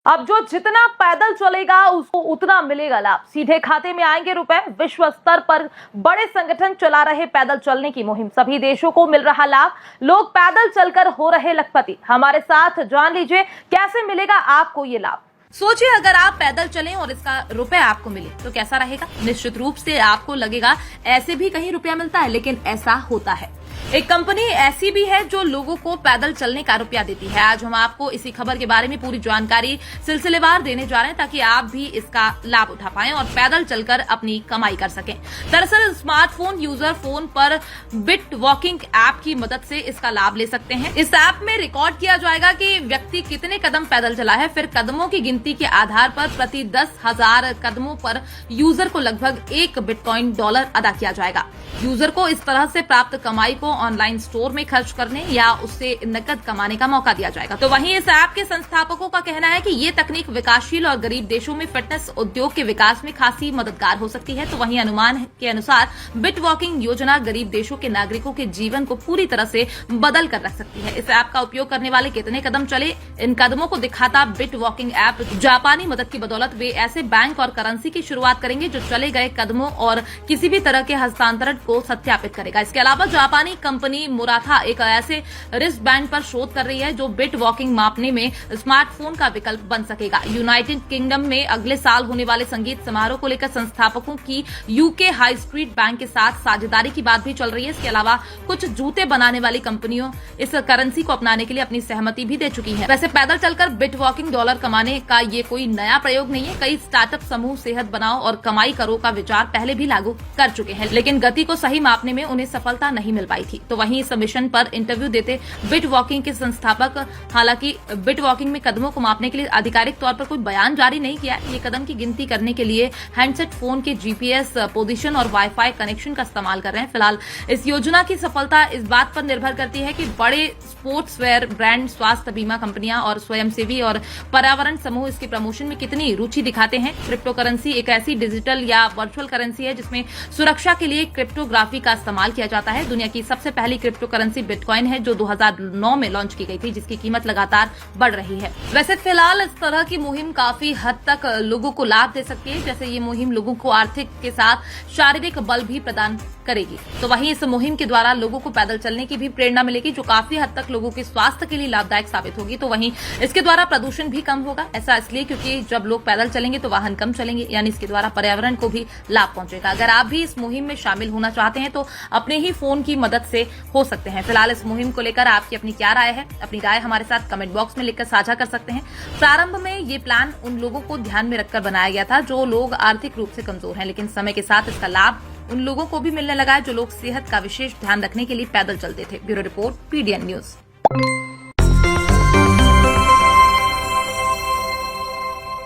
अब जो जितना पैदल चलेगा उसको उतना मिलेगा लाभ, सीधे खाते में आएंगे रुपए। विश्व स्तर पर बड़े संगठन चला रहे पैदल चलने की मुहिम, सभी देशों को मिल रहा लाभ, लोग पैदल चलकर हो रहे लखपति। हमारे साथ जान लीजिए कैसे मिलेगा आपको ये लाभ। सोचिए अगर आप पैदल चलें और इसका रुपए आपको मिले तो कैसा रहेगा। निश्चित रूप से आपको लगेगा ऐसे भी कहीं रुपया मिलता है, लेकिन ऐसा होता है। एक कंपनी ऐसी भी है जो लोगों को पैदल चलने का रुपया देती है। आज हम आपको इसी खबर के बारे में पूरी जानकारी सिलसिलेवार देने जा रहे हैं ताकि आप भी इसका लाभ उठा पाएं और पैदल चलकर अपनी कमाई कर सकें। दरअसल स्मार्टफोन यूजर फोन पर बिट वॉकिंग ऐप की मदद से इसका लाभ ले सकते हैं। इस ऐप में रिकॉर्ड किया जाएगा कि व्यक्ति कितने कदम पैदल चला है, फिर कदमों की गिनती के आधार पर प्रति 10,000 कदमों पर यूजर को लगभग $1 अदा किया जाएगा। यूजर को इस तरह से प्राप्त कमाई को ऑनलाइन स्टोर में खर्च करने या उससे नकद कमाने का मौका दिया जाएगा। तो वहीं इस ऐप के संस्थापकों का कहना है कि ये तकनीक विकासशील और गरीब देशों में फिटनेस उद्योग के विकास में खासी मददगार हो सकती है। तो वहीं अनुमान के अनुसार बिट वॉकिंग योजना गरीब देशों के नागरिकों के जीवन को पूरी तरह से बदल कर रख सकती है। इस ऐप का उपयोग करने वाले कितने कदम चले, इन कदमों को दिखाता बिट वॉकिंग ऐप जापानी मदद की बदौलत वे ऐसे बैंक और करेंसी की शुरुआत करेंगे जो चले गए कदमों और किसी भी तरह के हस्तांतरण को सत्यापित करेगा। इसके अलावा जापानी कंपनी मुराथा एक ऐसे रिस्ट बैंड पर शोध कर रही है जो बिट वॉकिंग मापने में स्मार्टफोन का विकल्प बन सकेगा। यूनाइटेड किंगडम में अगले साल होने वाले संगीत समारोह को लेकर संस्थापकों की यूके हाई स्ट्रीट बैंक के साथ साझेदारी की बात भी चल रही है। इसके अलावा कुछ जूते बनाने वाली कंपनियों इस करेंसी को अपनाने के लिए अपनी सहमति भी दे चुकी है। वैसे पैदल चलकर बिट वॉकिंग डॉलर कमाने का ये कोई नया प्रयोग नहीं है। कई स्टार्टअप समूह सेहत बनाओ और कमाई करो का विचार पहले भी लागू कर चुके हैं, लेकिन गति को सही मापने में उन्हें सफलता नहीं मिल पाई थी। तो वहीं इस मिशन पर इंटरव्यू देते बिट वॉकिंग के संस्थापक हालांकि बिट वॉकिंग में कदमों को मापने के लिए आधिकारिक तौर पर कोई बयान जारी नहीं किया है। ये कदम की गिनती करने के लिए हैंडसेट फोन के जीपीएस पोजीशन और वाईफाई कनेक्शन का इस्तेमाल कर रहे हैं। फिलहाल इस योजना की सफलता इस बात पर निर्भर करती है कि बड़े स्पोर्ट्स वेयर ब्रांड, स्वास्थ्य बीमा कंपनियां और स्वयंसेवी और पर्यावरण समूह इसके प्रमोशन में कितनी रुचि दिखाते हैं। क्रिप्टो करेंसी एक ऐसी डिजिटल या वर्चुअल करेंसी है जिसमें सुरक्षा के लिए क्रिप्टोग्राफी का इस्तेमाल किया जाता है। दुनिया की सबसे पहली क्रिप्टो करेंसी बिटकॉइन है जो 2009 में लॉन्च की गई थी, जिसकी कीमत लगातार बढ़ रही है। वैसे फिलहाल इस तरह की मुहिम काफी हद तक लोगों को लाभ दे सकती है, जैसे ये मुहिम लोगों को आर्थिक के साथ शारीरिक बल भी प्रदान करेगी। तो वहीं इस मुहिम के द्वारा लोगों को पैदल चलने की भी प्रेरणा मिलेगी जो काफी हद तक लोगों के स्वास्थ्य के लिए लाभदायक साबित होगी। तो वहीं इसके द्वारा प्रदूषण भी कम होगा। ऐसा इसलिए क्योंकि जब लोग पैदल चलेंगे तो वाहन कम चलेंगे, यानी इसके द्वारा पर्यावरण को भी लाभ पहुंचेगा। अगर आप भी इस मुहिम में शामिल होना चाहते हैं तो अपने ही फोन की मदद से हो सकते हैं। फिलहाल इस मुहिम को लेकर आपकी अपनी क्या राय है, अपनी राय हमारे साथ कमेंट बॉक्स में लिखकर साझा कर सकते हैं। प्रारंभ में ये प्लान उन लोगों को ध्यान में रखकर बनाया गया था जो लोग आर्थिक रूप से कमजोर हैं, लेकिन समय के साथ इसका लाभ उन लोगों को भी मिलने लगा है जो लोग सेहत का विशेष ध्यान रखने के लिए पैदल चलते थे। Bureau report, PDN news.